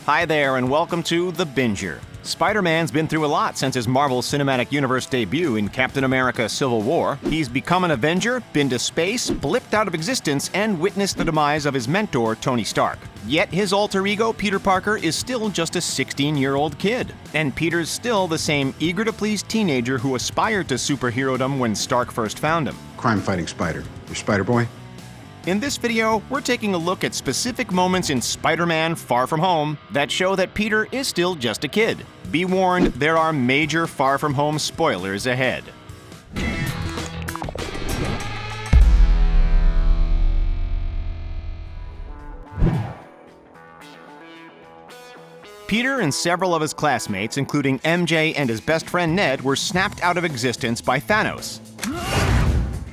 Hi there, and welcome to The Binger. Spider-Man's been through a lot since his Marvel Cinematic Universe debut in Captain America: Civil War. He's become an Avenger, been to space, blipped out of existence, and witnessed the demise of his mentor, Tony Stark. Yet his alter ego, Peter Parker, is still just a 16-year-old kid. And Peter's still the same eager-to-please teenager who aspired to superherodom when Stark first found him. Crime-fighting spider. You're Spider-Boy? In this video, we're taking a look at specific moments in Spider-Man: Far From Home that show that Peter is still just a kid. Be warned, there are major Far From Home spoilers ahead. Peter and several of his classmates, including MJ and his best friend Ned, were snapped out of existence by Thanos.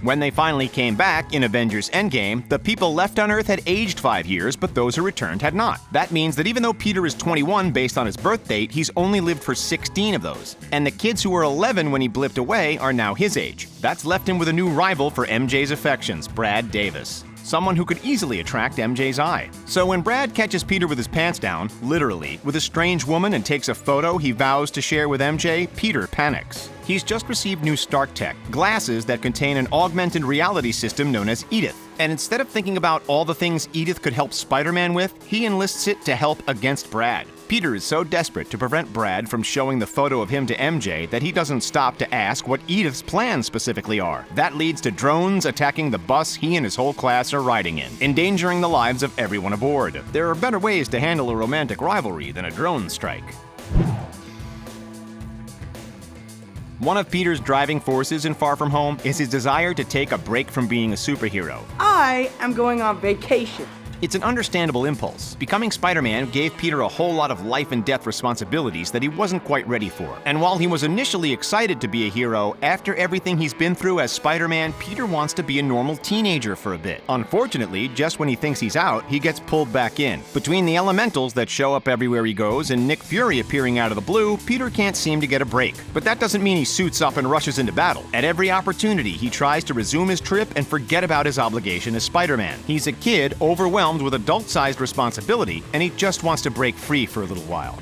When they finally came back in Avengers Endgame, the people left on Earth had aged 5 years, but those who returned had not. That means that even though Peter is 21 based on his birth date, he's only lived for 16 of those. And the kids who were 11 when he blipped away are now his age. That's left him with a new rival for MJ's affections, Brad Davis. Someone who could easily attract MJ's eye. So when Brad catches Peter with his pants down, literally, with a strange woman and takes a photo he vows to share with MJ, Peter panics. He's just received new Stark tech, glasses that contain an augmented reality system known as EDITH. And instead of thinking about all the things EDITH could help Spider-Man with, he enlists it to help against Brad. Peter is so desperate to prevent Brad from showing the photo of him to MJ that he doesn't stop to ask what EDITH's plans specifically are. That leads to drones attacking the bus he and his whole class are riding in, endangering the lives of everyone aboard. There are better ways to handle a romantic rivalry than a drone strike. One of Peter's driving forces in Far From Home is his desire to take a break from being a superhero. I am going on vacation. It's an understandable impulse. Becoming Spider-Man gave Peter a whole lot of life and death responsibilities that he wasn't quite ready for. And while he was initially excited to be a hero, after everything he's been through as Spider-Man, Peter wants to be a normal teenager for a bit. Unfortunately, just when he thinks he's out, he gets pulled back in. Between the elementals that show up everywhere he goes and Nick Fury appearing out of the blue, Peter can't seem to get a break. But that doesn't mean he suits up and rushes into battle. At every opportunity, he tries to resume his trip and forget about his obligation as Spider-Man. He's a kid overwhelmed with adult-sized responsibility, and he just wants to break free for a little while.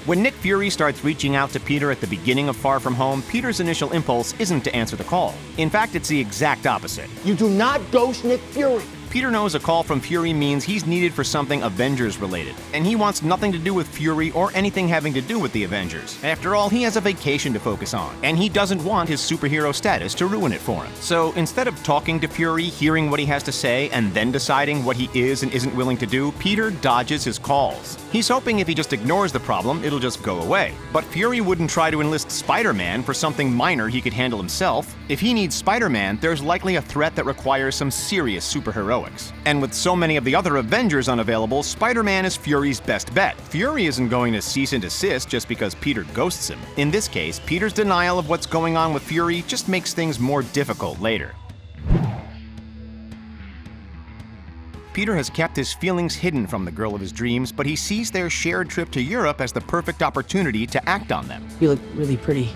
When Nick Fury starts reaching out to Peter at the beginning of Far From Home, Peter's initial impulse isn't to answer the call. In fact, it's the exact opposite. You do not ghost Nick Fury. Peter knows a call from Fury means he's needed for something Avengers-related, and he wants nothing to do with Fury or anything having to do with the Avengers. After all, he has a vacation to focus on, and he doesn't want his superhero status to ruin it for him. So instead of talking to Fury, hearing what he has to say, and then deciding what he is and isn't willing to do, Peter dodges his calls. He's hoping if he just ignores the problem, it'll just go away. But Fury wouldn't try to enlist Spider-Man for something minor he could handle himself. If he needs Spider-Man, there's likely a threat that requires some serious superheroics. And with so many of the other Avengers unavailable, Spider-Man is Fury's best bet. Fury isn't going to cease and desist just because Peter ghosts him. In this case, Peter's denial of what's going on with Fury just makes things more difficult later. Peter has kept his feelings hidden from the girl of his dreams, but he sees their shared trip to Europe as the perfect opportunity to act on them. You look really pretty.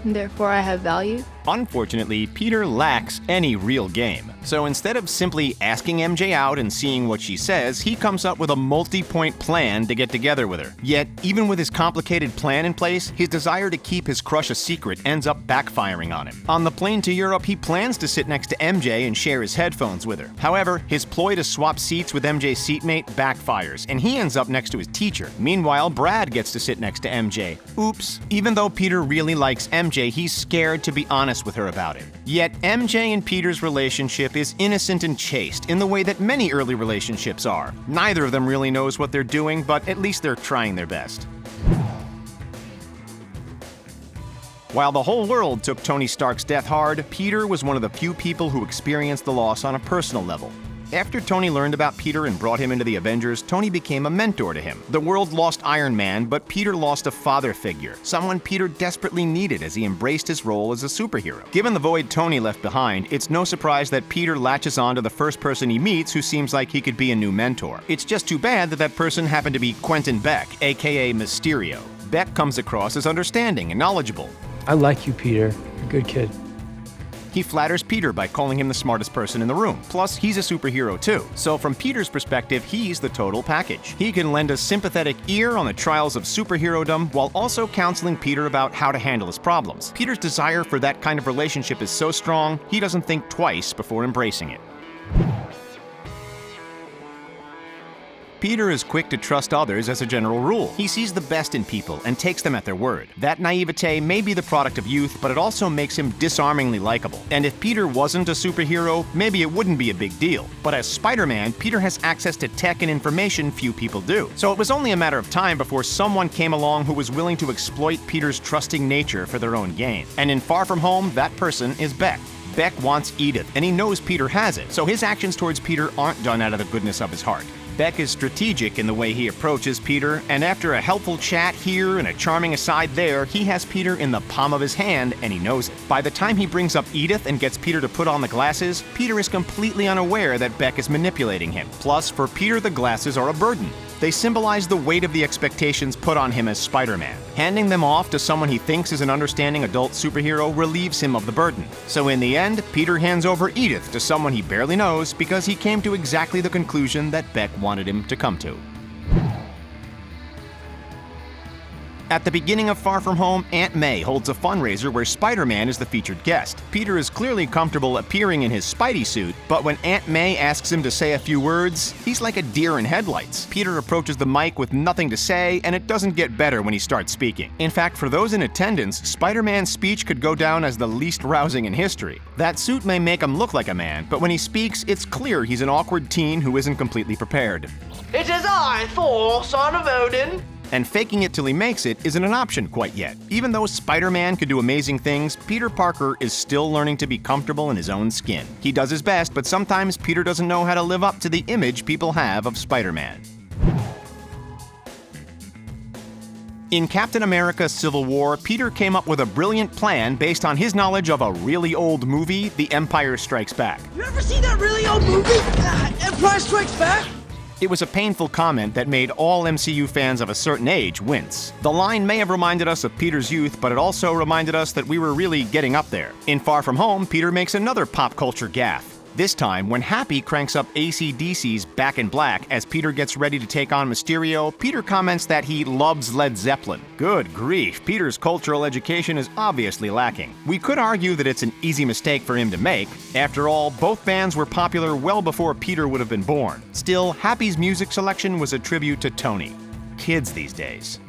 Therefore, I have value? Unfortunately, Peter lacks any real game. So instead of simply asking MJ out and seeing what she says, he comes up with a multi-point plan to get together with her. Yet, even with his complicated plan in place, his desire to keep his crush a secret ends up backfiring on him. On the plane to Europe, he plans to sit next to MJ and share his headphones with her. However, his ploy to swap seats with MJ's seatmate backfires, and he ends up next to his teacher. Meanwhile, Brad gets to sit next to MJ. Oops. Even though Peter really likes MJ, he's scared to be honest with her about it. Yet MJ and Peter's relationship is innocent and chaste in the way that many early relationships are. Neither of them really knows what they're doing, but at least they're trying their best. While the whole world took Tony Stark's death hard, Peter was one of the few people who experienced the loss on a personal level. After Tony learned about Peter and brought him into the Avengers, Tony became a mentor to him. The world lost Iron Man, but Peter lost a father figure, someone Peter desperately needed as he embraced his role as a superhero. Given the void Tony left behind, it's no surprise that Peter latches on to the first person he meets who seems like he could be a new mentor. It's just too bad that that person happened to be Quentin Beck, aka Mysterio. Beck comes across as understanding and knowledgeable. I like you, Peter. You're a good kid. He flatters Peter by calling him the smartest person in the room. Plus, he's a superhero too. So from Peter's perspective, he's the total package. He can lend a sympathetic ear on the trials of superherodom while also counseling Peter about how to handle his problems. Peter's desire for that kind of relationship is so strong, he doesn't think twice before embracing it. Peter is quick to trust others as a general rule. He sees the best in people and takes them at their word. That naivete may be the product of youth, but it also makes him disarmingly likable. And if Peter wasn't a superhero, maybe it wouldn't be a big deal. But as Spider-Man, Peter has access to tech and information few people do. So it was only a matter of time before someone came along who was willing to exploit Peter's trusting nature for their own gain. And in Far From Home, that person is Beck. Beck wants Edith, and he knows Peter has it, so his actions towards Peter aren't done out of the goodness of his heart. Beck is strategic in the way he approaches Peter, and after a helpful chat here and a charming aside there, he has Peter in the palm of his hand, and he knows it. By the time he brings up Edith and gets Peter to put on the glasses, Peter is completely unaware that Beck is manipulating him. Plus, for Peter, the glasses are a burden. They symbolize the weight of the expectations put on him as Spider-Man. Handing them off to someone he thinks is an understanding adult superhero relieves him of the burden. So in the end, Peter hands over Edith to someone he barely knows because he came to exactly the conclusion that Beck wanted him to come to. At the beginning of Far From Home, Aunt May holds a fundraiser where Spider-Man is the featured guest. Peter is clearly comfortable appearing in his Spidey suit, but when Aunt May asks him to say a few words, he's like a deer in headlights. Peter approaches the mic with nothing to say, and it doesn't get better when he starts speaking. In fact, for those in attendance, Spider-Man's speech could go down as the least rousing in history. That suit may make him look like a man, but when he speaks, it's clear he's an awkward teen who isn't completely prepared. It is I, Thor, son of Odin. And faking it till he makes it isn't an option quite yet. Even though Spider-Man can do amazing things, Peter Parker is still learning to be comfortable in his own skin. He does his best, but sometimes Peter doesn't know how to live up to the image people have of Spider-Man. In Captain America: Civil War, Peter came up with a brilliant plan based on his knowledge of a really old movie, The Empire Strikes Back. You ever seen that really old movie? Empire Strikes Back? It was a painful comment that made all MCU fans of a certain age wince. The line may have reminded us of Peter's youth, but it also reminded us that we were really getting up there. In Far From Home, Peter makes another pop culture gaffe. This time, when Happy cranks up AC/DC's Back in Black as Peter gets ready to take on Mysterio, Peter comments that he loves Led Zeppelin. Good grief, Peter's cultural education is obviously lacking. We could argue that it's an easy mistake for him to make. After all, both bands were popular well before Peter would have been born. Still, Happy's music selection was a tribute to Tony. Kids these days.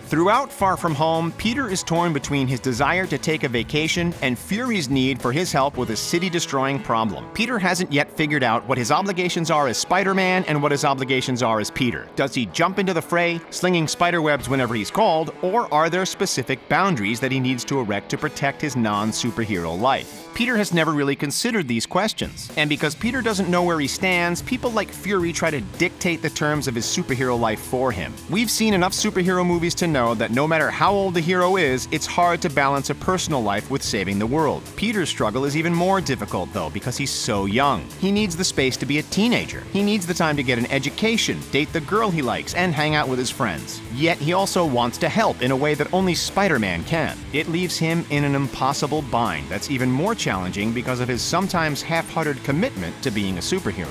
Throughout Far From Home, Peter is torn between his desire to take a vacation and Fury's need for his help with a city-destroying problem. Peter hasn't yet figured out what his obligations are as Spider-Man and what his obligations are as Peter. Does he jump into the fray, slinging spiderwebs whenever he's called, or are there specific boundaries that he needs to erect to protect his non-superhero life? Peter has never really considered these questions. And because Peter doesn't know where he stands, people like Fury try to dictate the terms of his superhero life for him. We've seen enough superhero movies to know that no matter how old the hero is, it's hard to balance a personal life with saving the world. Peter's struggle is even more difficult, though, because he's so young. He needs the space to be a teenager. He needs the time to get an education, date the girl he likes, and hang out with his friends. Yet he also wants to help in a way that only Spider-Man can. It leaves him in an impossible bind that's even more challenging because of his sometimes half-hearted commitment to being a superhero.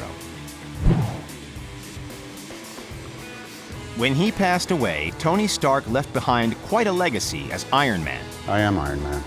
When he passed away, Tony Stark left behind quite a legacy as Iron Man. I am Iron Man.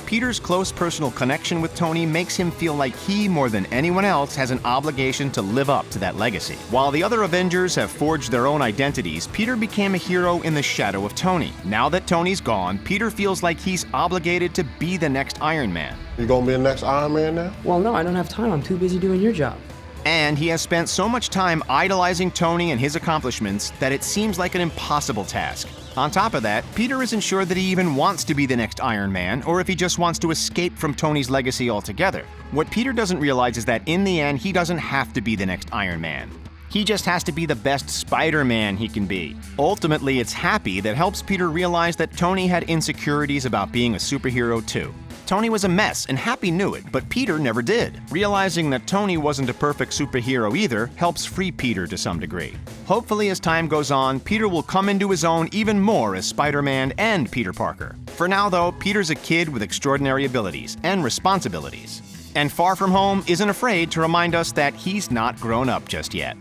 Peter's close personal connection with Tony makes him feel like he, more than anyone else, has an obligation to live up to that legacy. While the other Avengers have forged their own identities, Peter became a hero in the shadow of Tony. Now that Tony's gone, Peter feels like he's obligated to be the next Iron Man. You gonna be the next Iron Man now? Well, no, I don't have time. I'm too busy doing your job. And he has spent so much time idolizing Tony and his accomplishments that it seems like an impossible task. On top of that, Peter isn't sure that he even wants to be the next Iron Man, or if he just wants to escape from Tony's legacy altogether. What Peter doesn't realize is that in the end, he doesn't have to be the next Iron Man. He just has to be the best Spider-Man he can be. Ultimately, it's Happy that helps Peter realize that Tony had insecurities about being a superhero too. Tony was a mess, and Happy knew it, but Peter never did. Realizing that Tony wasn't a perfect superhero either helps free Peter to some degree. Hopefully, as time goes on, Peter will come into his own even more as Spider-Man and Peter Parker. For now, though, Peter's a kid with extraordinary abilities and responsibilities. And Far From Home isn't afraid to remind us that he's not grown up just yet.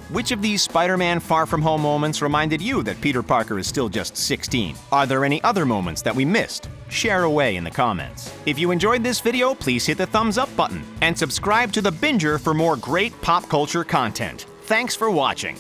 Which of these Spider-Man Far From Home moments reminded you that Peter Parker is still just 16? Are there any other moments that we missed? Share away in the comments. If you enjoyed this video, please hit the thumbs up button and subscribe to The Binger for more great pop culture content. Thanks for watching.